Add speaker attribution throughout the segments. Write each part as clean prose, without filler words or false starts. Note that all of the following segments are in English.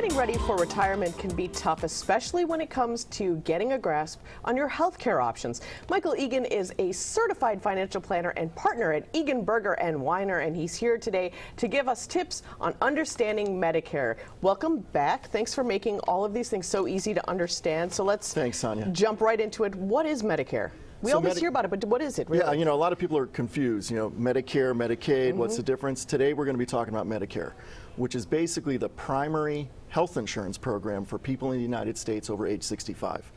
Speaker 1: Getting ready for retirement can be tough, especially when it comes to getting a grasp on your health care options. Michael Egan is a certified financial planner and partner at Egan, Berger & Weiner, and he's here today to give us tips on understanding Medicare. Welcome back. Thanks for making all of these things so easy to understand. So let's
Speaker 2: Thanks, Sonya.
Speaker 1: Jump right into it. What is Medicare? We always hear about it, but what is it really?
Speaker 2: Yeah, a lot of people are confused. Medicare, Medicaid, what's the difference? Today we're going to be talking about Medicare, which is basically the primary health insurance program for people in the United States over age 65.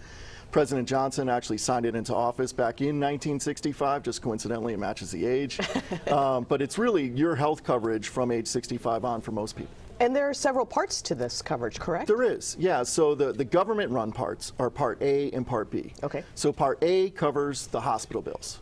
Speaker 2: President Johnson actually signed it into office back in 1965, just coincidentally it matches the age. But it's really your health coverage from age 65 on for most people.
Speaker 1: And there are several parts to this coverage, correct?
Speaker 2: There is, yeah. So the government-run parts are Part A and Part B.
Speaker 1: Okay.
Speaker 2: So Part A covers the hospital bills,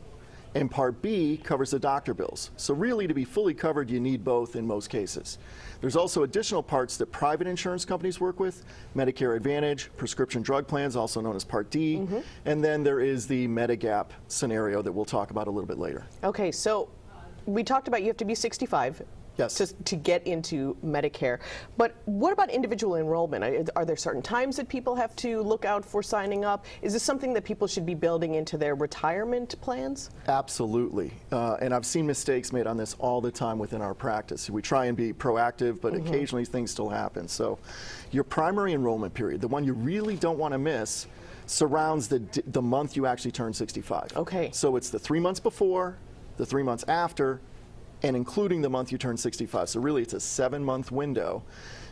Speaker 2: and Part B covers the doctor bills. So really, to be fully covered, you need both in most cases. There's also additional parts that private insurance companies work with, Medicare Advantage, prescription drug plans, also known as Part D, and then there is the Medigap scenario that we'll talk about a little bit later.
Speaker 1: Okay, so we talked about you have to be 65.
Speaker 2: Yes.
Speaker 1: To get into Medicare. But what about individual enrollment? Are there certain times that people have to look out for signing up? Is this something that people should be building into their retirement plans?
Speaker 2: Absolutely. And I've seen mistakes made on this all the time within our practice. We try and be proactive, but occasionally things still happen. So your primary enrollment period, the one you really don't want to miss, surrounds the month you actually turn 65.
Speaker 1: Okay.
Speaker 2: So it's the 3 months before, the 3 months after, and including the month you turn 65. So really it's a 7-month window.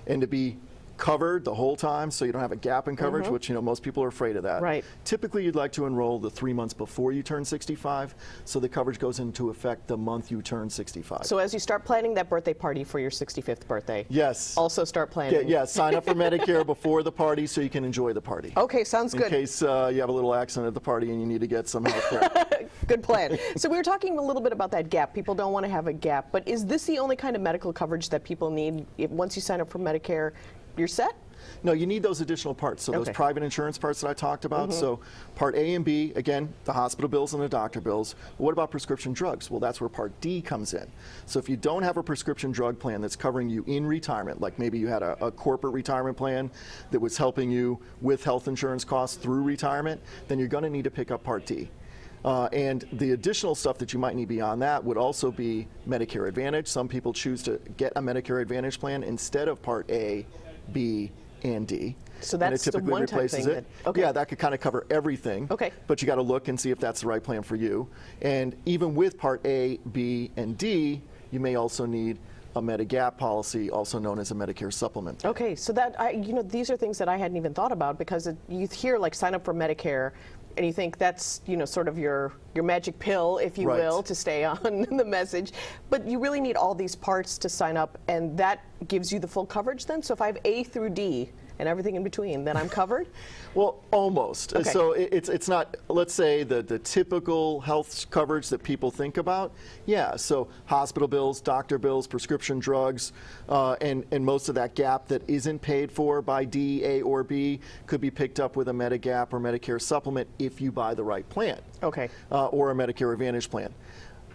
Speaker 2: And to be covered the whole time so you don't have a gap in coverage, which most people are afraid of that.
Speaker 1: Right.
Speaker 2: Typically you'd like to enroll the 3 months before you turn 65, so the coverage goes into effect the month you turn 65.
Speaker 1: So as you start planning that birthday party for your 65th birthday,
Speaker 2: yes,
Speaker 1: also start planning.
Speaker 2: Yeah, sign up for Medicare before the party so you can enjoy the party.
Speaker 1: Okay, sounds good.
Speaker 2: In case you have a little accident at the party and you need to get some health care.
Speaker 1: Good plan. So we were talking a little bit about that gap. People don't want to have a gap, but is this the only kind of medical coverage that people need? Once you sign up for Medicare, you're set?
Speaker 2: No, you need those additional parts. So those private insurance parts that I talked about. So Part A and B, again, the hospital bills and the doctor bills. But what about prescription drugs? Well, that's where Part D comes in. So if you don't have a prescription drug plan that's covering you in retirement, like maybe you had a corporate retirement plan that was helping you with health insurance costs through retirement, then you're going to need to pick up Part D. And the additional stuff that you might need beyond that would also be Medicare Advantage. Some people choose to get a Medicare Advantage plan instead of Part A, B, and D.
Speaker 1: So that's the one-time thing.
Speaker 2: Yeah, that could kind of cover everything.
Speaker 1: Okay.
Speaker 2: But you got to look and see if that's the right plan for you. And even with Part A, B, and D, you may also need a Medigap policy, also known as a Medicare supplement.
Speaker 1: Okay, so that these are things that I hadn't even thought about, because you hear like sign up for Medicare, and you think that's sort of your magic pill, if you will, to stay on the message. But you really need all these parts to sign up, and that gives you the full coverage then? So if I have A through D and everything in between, then I'm covered?
Speaker 2: Well, almost.
Speaker 1: Okay.
Speaker 2: So it's not, let's say, the typical health coverage that people think about. Yeah, so hospital bills, doctor bills, prescription drugs, and most of that gap that isn't paid for by D, A, or B could be picked up with a Medigap or Medicare supplement if you buy the right plan.
Speaker 1: Okay.
Speaker 2: Or a Medicare Advantage plan.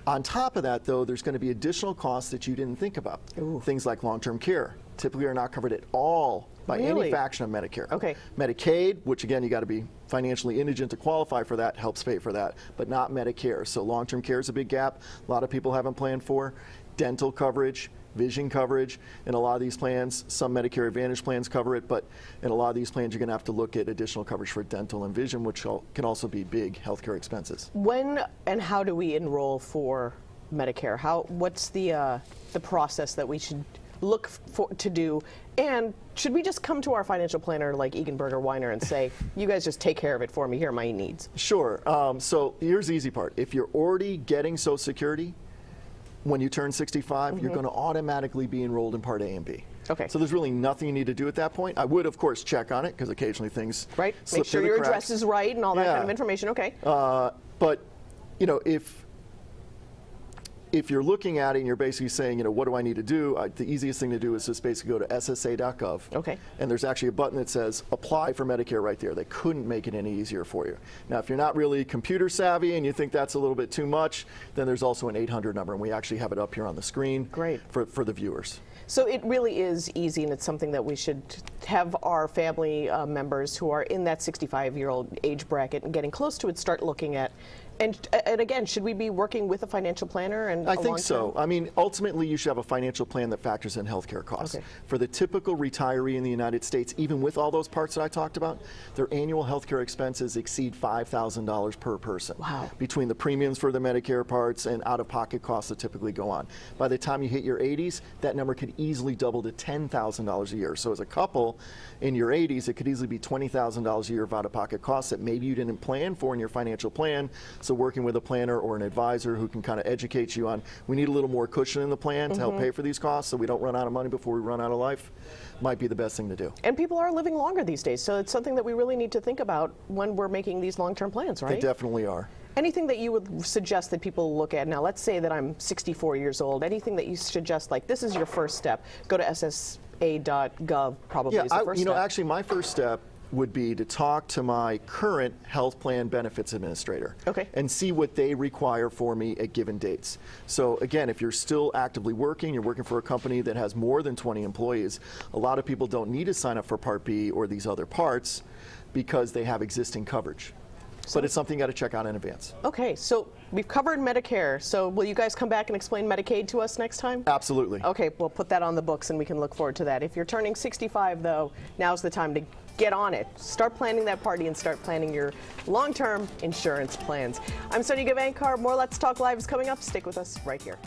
Speaker 2: On top of that, though, there's going to be additional costs that you didn't think about.
Speaker 1: Ooh.
Speaker 2: Things like long-term care typically are not covered at all by any faction of Medicare.
Speaker 1: Okay.
Speaker 2: Medicaid, which again, you got to be financially indigent to qualify for that, helps pay for that, but not Medicare. So long-term care is a big gap. A lot of people haven't planned for. Dental coverage, vision coverage, in a lot of these plans. Some Medicare Advantage plans cover it, but in a lot of these plans, you're going to have to look at additional coverage for dental and vision, which can also be big healthcare expenses.
Speaker 1: When and how do we enroll for Medicare? What's the process that we should look to do? And should we just come to our financial planner like Egan, Berger, Weiner and say, you guys just take care of it for me, here are my needs?
Speaker 2: Sure. So here's the easy part. If you're already getting Social Security, when you turn 65, you're going to automatically be enrolled in Part A and B.
Speaker 1: Okay.
Speaker 2: So there's really nothing you need to do at that point. I would, of course, check on it, because occasionally things
Speaker 1: slip
Speaker 2: through
Speaker 1: Make sure
Speaker 2: the
Speaker 1: your
Speaker 2: cracks.
Speaker 1: address is right and all that kind of information. Okay.
Speaker 2: But if you're looking at it and you're basically saying, what do I need to do? The easiest thing to do is just basically go to ssa.gov.
Speaker 1: Okay.
Speaker 2: And there's actually a button that says apply for Medicare right there. They couldn't make it any easier for you. Now, if you're not really computer savvy and you think that's a little bit too much, then there's also an 800 number, and we actually have it up here on the screen.
Speaker 1: Great.
Speaker 2: For the viewers.
Speaker 1: So it really is easy, and it's something that we should have our family members who are in that 65-year-old age bracket and getting close to it start looking at. And again, should we be working with a financial planner? And
Speaker 2: I think so. I mean, ultimately, you should have a financial plan that factors in healthcare costs.
Speaker 1: Okay.
Speaker 2: For the typical retiree in the United States, even with all those parts that I talked about, their annual healthcare expenses exceed $5,000 per person.
Speaker 1: Wow.
Speaker 2: Between the premiums for the Medicare parts and out-of-pocket costs that typically go on. By the time you hit your 80s, that number could easily double to $10,000 a year. So as a couple in your 80s, it could easily be $20,000 a year of out-of-pocket costs that maybe you didn't plan for in your financial plan. So working with a planner or an advisor who can kind of educate you on, we need a little more cushion in the plan to help pay for these costs so we don't run out of money before we run out of life, might be the best thing to do.
Speaker 1: And people are living longer these days, so it's something that we really need to think about when we're making these long-term plans, right?
Speaker 2: They definitely are.
Speaker 1: Anything that you would suggest that people look at now? Let's say that I'm 64 years old. Anything that you suggest, like this is your first step, go to ssa.gov probably is the first step.
Speaker 2: Actually my first step would be to talk to my current health plan benefits administrator and see what they require for me at given dates. So again, if you're still actively working, you're working for a company that has more than 20 employees, a lot of people don't need to sign up for Part B or these other parts because they have existing coverage. But it's something you got to check out in advance.
Speaker 1: Okay, so we've covered Medicare. So will you guys come back and explain Medicaid to us next time?
Speaker 2: Absolutely.
Speaker 1: Okay, we'll put that on the books and we can look forward to that. If you're turning 65 though, now's the time to get on it. Start planning that party and start planning your long-term insurance plans. I'm Sonya Gavankar. More Let's Talk Live is coming up. Stick with us right here.